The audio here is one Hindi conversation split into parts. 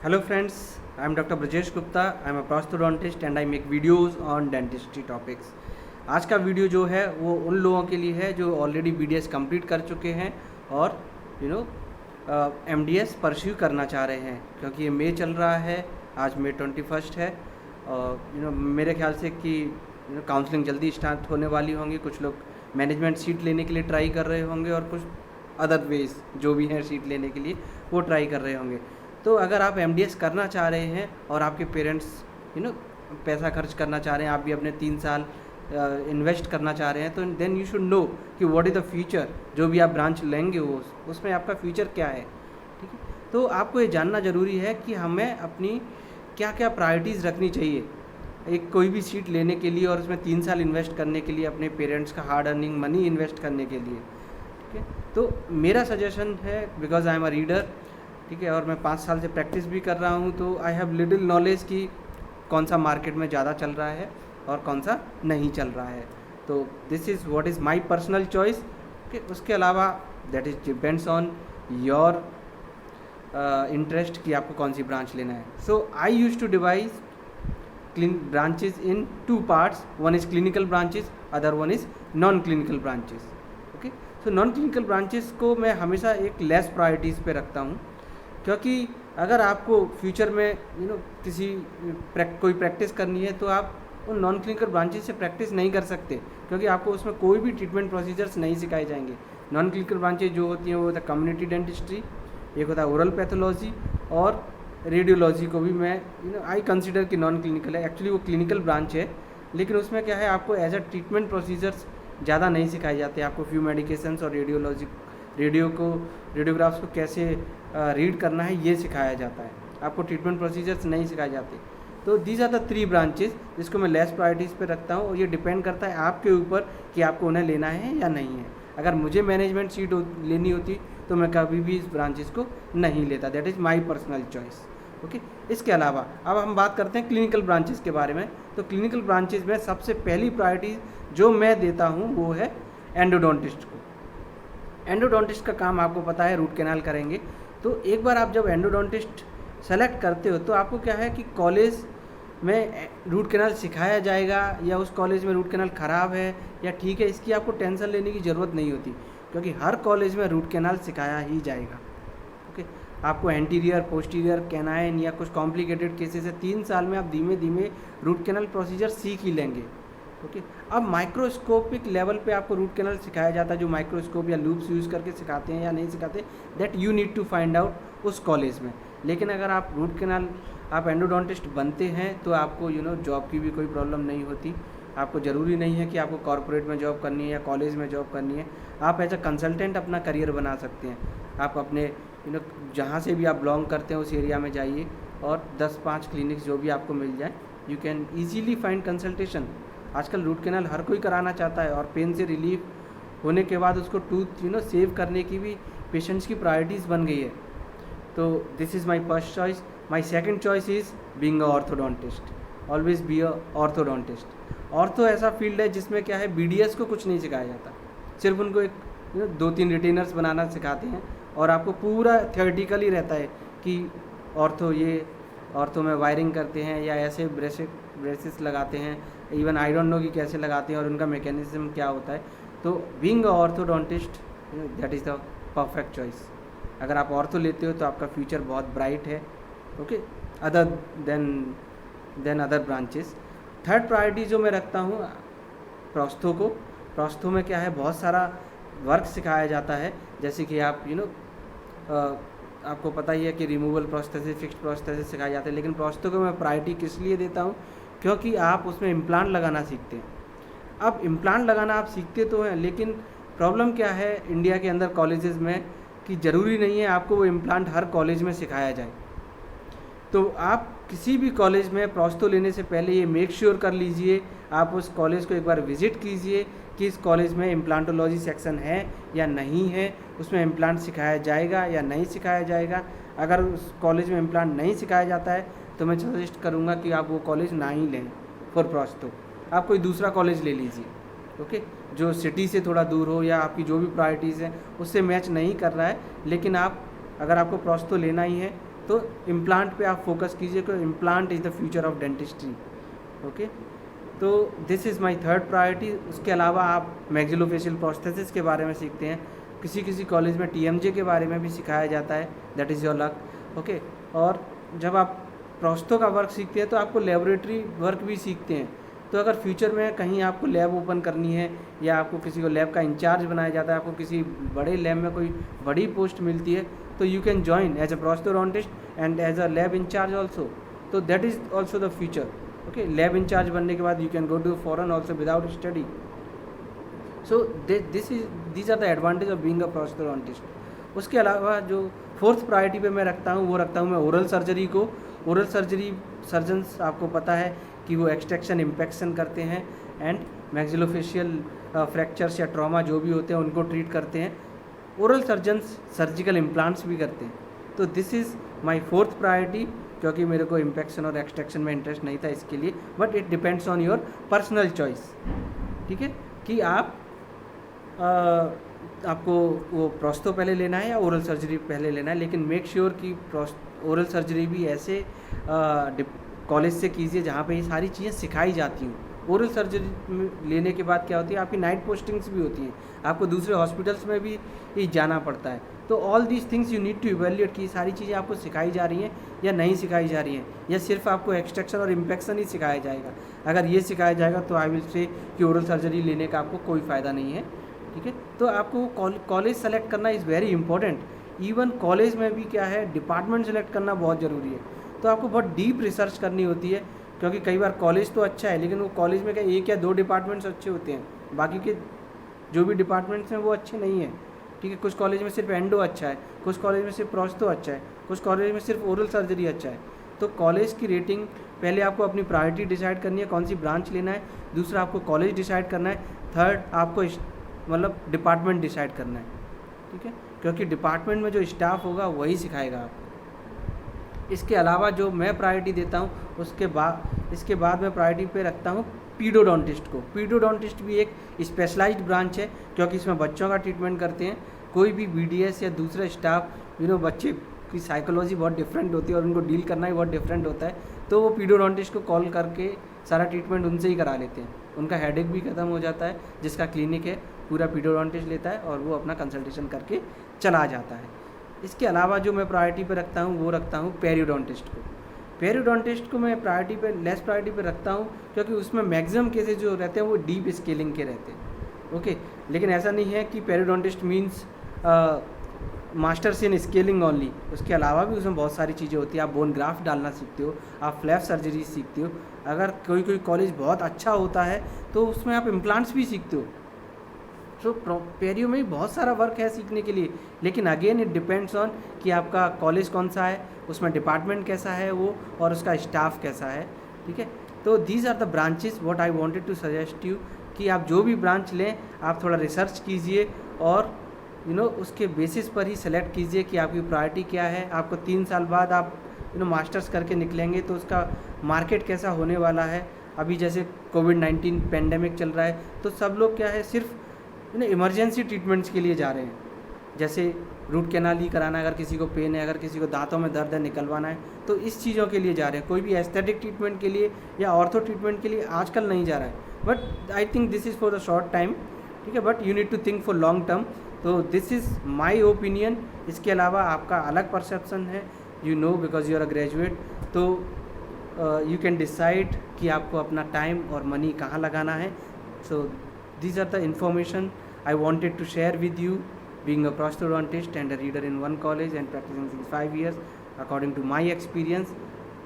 Hello friends, I am Dr. Brajesh Gupta. I am a prosthodontist and I make videos on dentistry topics. आज का वीडियो जो है वो उन लोगों के लिए है जो ऑलरेडी BDS कंप्लीट कर चुके हैं और MDS परस्यू करना चाह रहे हैं, क्योंकि ये मई चल रहा है, आज मई 21 है और मेरे ख्याल से कि काउंसलिंग जल्दी स्टार्ट होने वाली होंगी। कुछ लोग मैनेजमेंट सीट लेने के लिए ट्राई कर रहे होंगे और कुछ अदर वेज जो भी हैं सीट लेने के लिए वो ट्राई कर रहे होंगे। तो अगर आप MDS करना चाह रहे हैं और आपके पेरेंट्स पैसा खर्च करना चाह रहे हैं, आप भी अपने 3 साल इन्वेस्ट करना चाह रहे हैं, तो देन यू शुड नो कि व्हाट इज़ द फ्यूचर। जो भी आप ब्रांच लेंगे वो उसमें आपका फ्यूचर क्या है, ठीक है। तो आपको ये जानना ज़रूरी है कि हमें अपनी क्या क्या प्रायोरिटीज़ रखनी चाहिए एक कोई भी सीट लेने के लिए और उसमें 3 साल इन्वेस्ट करने के लिए, अपने पेरेंट्स का हार्ड अर्निंग मनी इन्वेस्ट करने के लिए, ठीक है। तो मेरा सजेशन है, because I am a reader, ठीक है, और मैं 5 साल से प्रैक्टिस भी कर रहा हूँ, तो आई हैव लिटिल नॉलेज कि कौन सा मार्केट में ज़्यादा चल रहा है और कौन सा नहीं चल रहा है। तो this is what is my personal choice. उसके अलावा that is depends on your interest कि आपको कौन सी ब्रांच लेना है। So I use to devise branches in 2 parts. One is clinical branches, other one is non-clinical branches. Okay, so non-clinical branches को मैं हमेशा एक लेस प्रायोरिटीज़ पे रखता हूँ, क्योंकि अगर आपको फ्यूचर में कोई प्रैक्टिस करनी है तो आप उन नॉन क्लिनिकल ब्रांचेस से प्रैक्टिस नहीं कर सकते, क्योंकि आपको उसमें कोई भी ट्रीटमेंट प्रोसीजर्स नहीं सिखाए जाएंगे। नॉन क्लिनिकल ब्रांचेज जो होती हैं वो होता है कम्युनिटी डेंटिस्ट्री, एक होता है ओरल पैथोलॉजी, और रेडियोलॉजी को भी मैं आई कंसिडर कि नॉन क्लिनिकल है। एक्चुअली वो क्लिनिकल ब्रांच है, लेकिन उसमें क्या है, आपको एज अ ट्रीटमेंट प्रोसीजर्स ज़्यादा नहीं सिखाए जाते। आपको फ्यू मेडिकेशंस और रेडियोग्राफ्स को कैसे रीड करना है ये सिखाया जाता है, आपको ट्रीटमेंट प्रोसीजर्स नहीं सिखाए जाते। तो दीज आर द 3 ब्रांचेस जिसको मैं लेस प्रायोरिटीज़ पे रखता हूँ, और ये डिपेंड करता है आपके ऊपर कि आपको उन्हें लेना है या नहीं है। अगर मुझे मैनेजमेंट सीट लेनी होती तो मैं कभी भी इस ब्रांचेस को नहीं लेता। That is my personal choice. Okay, इसके अलावा अब हम बात करते हैं क्लिनिकल ब्रांचेस के बारे में। तो क्लिनिकल ब्रांचेस में सबसे पहली प्रायोरिटी जो मैं देता हूँ वो है एंडोडोंटिस्ट को। एंडोडोंटिस्ट का काम आपको पता है, रूट कैनाल करेंगे। तो एक बार आप जब एंडोडोंटिस्ट सेलेक्ट करते हो तो आपको क्या है कि कॉलेज में रूट कैनाल सिखाया जाएगा या उस कॉलेज में रूट कैनाल ख़राब है या ठीक है, इसकी आपको टेंशन लेने की ज़रूरत नहीं होती, क्योंकि हर कॉलेज में रूट कैनाल सिखाया ही जाएगा। ओके, आपको एंटीरियर, पोस्टीरियर, कैनाइन या कुछ कॉम्प्लिकेटेड केसेस है, 3 साल में आप धीमे धीमे रूट कैनाल प्रोसीजर सीख ही लेंगे। ओके, अब माइक्रोस्कोपिक लेवल पे आपको रूट कैनाल सिखाया जाता है, जो माइक्रोस्कोप या लूप्स यूज़ करके सिखाते हैं या नहीं सिखाते, that you need to find out उस कॉलेज में। लेकिन अगर आप रूट कैनाल आप एंडोडोंटिस्ट बनते हैं तो आपको जॉब की भी कोई प्रॉब्लम नहीं होती। आपको ज़रूरी नहीं है कि आपको कॉर्पोरेट में जॉब करनी है या कॉलेज में जॉब करनी है। आप एज अ कंसल्टेंट अपना करियर बना सकते हैं। आप अपने जहाँ से भी आप बिलोंग करते हैं उस एरिया में जाइए और 10-5 क्लिनिक्स जो भी आपको मिल जाए, you can easily find consultation. आजकल रूट कैनाल हर कोई कराना चाहता है, और पेन से रिलीफ होने के बाद उसको टूथ सेव करने की भी पेशेंट्स की प्रायोरिटीज़ बन गई है। तो this is my first choice. My second choice is being a orthodontist. Always be a orthodontist. Ortho ऐसा फील्ड है जिसमें क्या है, BDS को कुछ नहीं सिखाया जाता, सिर्फ उनको एक 2-3 रिटेनर्स बनाना सिखाते हैं, और आपको पूरा थियोरेटिकली रहता है कि ऑर्थो में वायरिंग करते हैं या ऐसे ब्रेसेस लगाते हैं, इवन आई डोंट नो कि कैसे लगाते हैं और उनका मैकेनिज्म क्या होता है। तो being a orthodontist that is the perfect choice. अगर आप ऑर्थो लेते हो तो आपका फ्यूचर बहुत ब्राइट है। Okay, other than other branches. Third priority जो मैं रखता हूँ प्रोस्थो को। प्रोस्थो में क्या है, बहुत सारा वर्क सिखाया जाता है, जैसे कि आप आपको पता ही है कि रिमूवल प्रोस्थेसिस, फिक्स्ड प्रोस्थेसिस सिखाए जाते हैं। लेकिन प्रोस्थो को मैं प्रायोरिटी किस लिए देता हूँ, क्योंकि आप उसमें इम्प्लांट लगाना सीखते हैं। अब इम्प्लांट लगाना आप सीखते तो हैं, लेकिन प्रॉब्लम क्या है इंडिया के अंदर कॉलेजेस में कि ज़रूरी नहीं है आपको वो इम्प्लांट हर कॉलेज में सिखाया जाए। तो आप किसी भी कॉलेज में प्रोस्थो लेने से पहले ये मेक श्योर कर लीजिए, आप उस कॉलेज को एक बार विज़िट कीजिए कि इस कॉलेज में इम्प्लांटोलॉजी सेक्शन है या नहीं है, उसमें इम्प्लांट सिखाया जाएगा या नहीं सिखाया जाएगा। अगर उस कॉलेज में इम्प्लांट नहीं सिखाया जाता है तो मैं सजेस्ट करूँगा कि आप वो कॉलेज ना ही लें फॉर प्रोस्थो। आप कोई दूसरा कॉलेज ले लीजिए, ओके, जो सिटी से थोड़ा दूर हो या आपकी जो भी प्रायोरिटीज़ हैं उससे मैच नहीं कर रहा है। लेकिन अगर आपको प्रोस्थो लेना ही है तो इम्प्लांट पे आप फोकस कीजिए, क्योंकि implant is the future of dentistry. Okay, तो this is my third priority. उसके अलावा आप मैक्सिलोफेशियल प्रोस्थेसिस के बारे में सीखते हैं, किसी किसी कॉलेज में TMJ के बारे में भी सिखाया जाता है, that is your luck. Okay, और जब आप प्रोस्थो का वर्क सीखते हैं तो आपको लेबोरेटरी वर्क भी सीखते हैं। तो अगर फ्यूचर में कहीं आपको लैब ओपन करनी है या आपको किसी को लैब का इंचार्ज बनाया जाता है, आपको किसी बड़े लैब में कोई बड़ी पोस्ट मिलती है, तो you can join as a prosthodontist and as a lab incharge also. तो that is also the future. Okay, lab incharge बनने के बाद you can go to foreign also without study. So these are the advantage of being a prosthodontist. उसके अलावा जो फोर्थ प्रायोरिटी पे मैं रखता हूँ, वो रखता हूँ मैं ओरल सर्जरी को। ओरल सर्जरी सर्जन्स आपको पता है कि वो एक्सट्रैक्शन इम्पेक्शन करते हैं एंड मैक्सिलोफेशियल फ्रैक्चर्स या ट्रॉमा जो भी होते हैं उनको ट्रीट करते हैं। ओरल सर्जन्स सर्जिकल इम्प्लांट्स भी करते हैं। तो this is my fourth priority, क्योंकि मेरे को इम्पेक्शन और एक्सट्रैक्शन में इंटरेस्ट नहीं था इसके लिए, but it depends on your personal choice. ठीक है, कि आपको वो प्रोस्थो पहले लेना है या ओरल सर्जरी पहले लेना है, लेकिन मेक श्योर कि ओरल सर्जरी भी ऐसे कॉलेज से कीजिए जहाँ पे ये सारी चीज़ें सिखाई जाती हूँ। ओरल सर्जरी लेने के बाद क्या होती है, आपकी नाइट पोस्टिंग्स भी होती हैं, आपको दूसरे हॉस्पिटल्स में भी जाना पड़ता है। तो all these things you need to evaluate कि सारी चीज़ें आपको सिखाई जा रही हैं या नहीं सिखाई जा रही हैं, या सिर्फ आपको एक्सट्रैक्शन और इम्पेक्शन ही सिखाया जाएगा। अगर ये सिखाया जाएगा तो आई विल से कि ओरल सर्जरी लेने का आपको कोई फ़ायदा नहीं है। ठीक है, तो आपको कॉलेज सेलेक्ट करना is very important. Even college में भी क्या है, डिपार्टमेंट सेलेक्ट करना बहुत ज़रूरी है। तो आपको बहुत डीप रिसर्च करनी होती है, क्योंकि कई बार कॉलेज तो अच्छा है लेकिन वो कॉलेज में क्या एक या दो डिपार्टमेंट्स अच्छे होते हैं, बाकी के जो भी डिपार्टमेंट्स हैं वो अच्छे नहीं हैं। ठीक है, कुछ कॉलेज में सिर्फ एंडो अच्छा है, कुछ कॉलेज में सिर्फ प्रोस्थो अच्छा है, कुछ कॉलेज में सिर्फ ओरल सर्जरी अच्छा है। तो कॉलेज की रेटिंग, पहले आपको अपनी प्रायोरिटी डिसाइड करनी है कौन सी ब्रांच लेना है, दूसरा आपको कॉलेज डिसाइड करना है, थर्ड आपको मतलब डिपार्टमेंट डिसाइड करना है। ठीक है, क्योंकि डिपार्टमेंट में जो स्टाफ होगा वही सिखाएगा आपको। इसके अलावा जो मैं प्रायोरिटी देता हूँ इसके बाद मैं प्रायोरिटी पे रखता हूँ पीडोडोंटिस्ट को। पीडोडोंटिस्ट भी एक स्पेशलाइज्ड ब्रांच है, क्योंकि इसमें बच्चों का ट्रीटमेंट करते हैं। कोई भी BDS या दूसरा स्टाफ बच्चे की साइकोलॉजी बहुत डिफरेंट होती है और उनको डील करना ही बहुत डिफरेंट होता है। तो वो पीडोडोंटिस्ट को कॉल करके सारा ट्रीटमेंट उनसे ही करा लेते हैं, उनका हेडेक भी ख़त्म हो जाता है। जिसका क्लिनिक है पूरा पीडोडोंटिस्ट लेता है और वो अपना कंसल्टेशन करके चला जाता है। इसके अलावा जो मैं प्रायोरिटी पे रखता हूँ वो रखता हूँ पेरियोडोंटिस्ट को। पेरियोडोंटिस्ट को मैं लेस प्रायोरिटी पे रखता हूँ, क्योंकि उसमें मैक्सिमम केसेस जो रहते हैं वो डीप स्केलिंग के रहते हैं। ओके, लेकिन ऐसा नहीं है कि periodontist means masters in scaling only. उसके अलावा भी उसमें बहुत सारी चीज़ें होती है। आप बोन ग्राफ्ट डालना सीखते हो, आप फ्लैप सर्जरी सीखते हो। अगर कोई कॉलेज बहुत अच्छा होता है तो उसमें आप इम्प्लांट्स भी सीखते हो। सो पेरियो में बहुत सारा वर्क है सीखने के लिए, लेकिन अगेन इट डिपेंड्स ऑन कि आपका कॉलेज कौन सा है, उसमें डिपार्टमेंट कैसा है वो, और उसका स्टाफ कैसा है। ठीक है, तो these are the branches what I wanted to suggest you कि आप जो भी ब्रांच लें आप थोड़ा रिसर्च कीजिए और उसके बेसिस पर ही सेलेक्ट कीजिए कि आपकी प्रायोरिटी क्या है। आपको 3 साल बाद आप मास्टर्स करके निकलेंगे तो उसका मार्केट कैसा होने वाला है। अभी जैसे कोविड-19 पेंडेमिक चल रहा है तो सब लोग क्या है सिर्फ इमरजेंसी ट्रीटमेंट्स के लिए जा रहे हैं। जैसे रूट कैनाल ही कराना है, अगर किसी को पेन है, अगर किसी को दांतों में दर्द है निकलवाना है, तो इस चीज़ों के लिए जा रहे हैं। कोई भी एस्थेटिक ट्रीटमेंट के लिए या ऑर्थो ट्रीटमेंट के लिए आजकल नहीं जा रहा है। But I think this is for the short time. ठीक है, but you need to think for long term. तो दिस इज़ माई ओपिनियन। इसके अलावा आपका अलग परसेप्शन है, because you are a graduate. तो यू कैन डिसाइड कि आपको अपना टाइम और मनी कहाँ लगाना है। सो these are the information I wanted to share with you, being a prosthodontist and a reader in one college and practicing since 5 years according to my experience.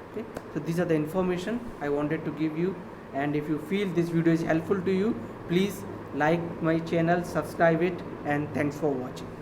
Okay, so these are the information I wanted to give you, and if you feel this video is helpful to you, please like my channel, subscribe it, and thanks for watching.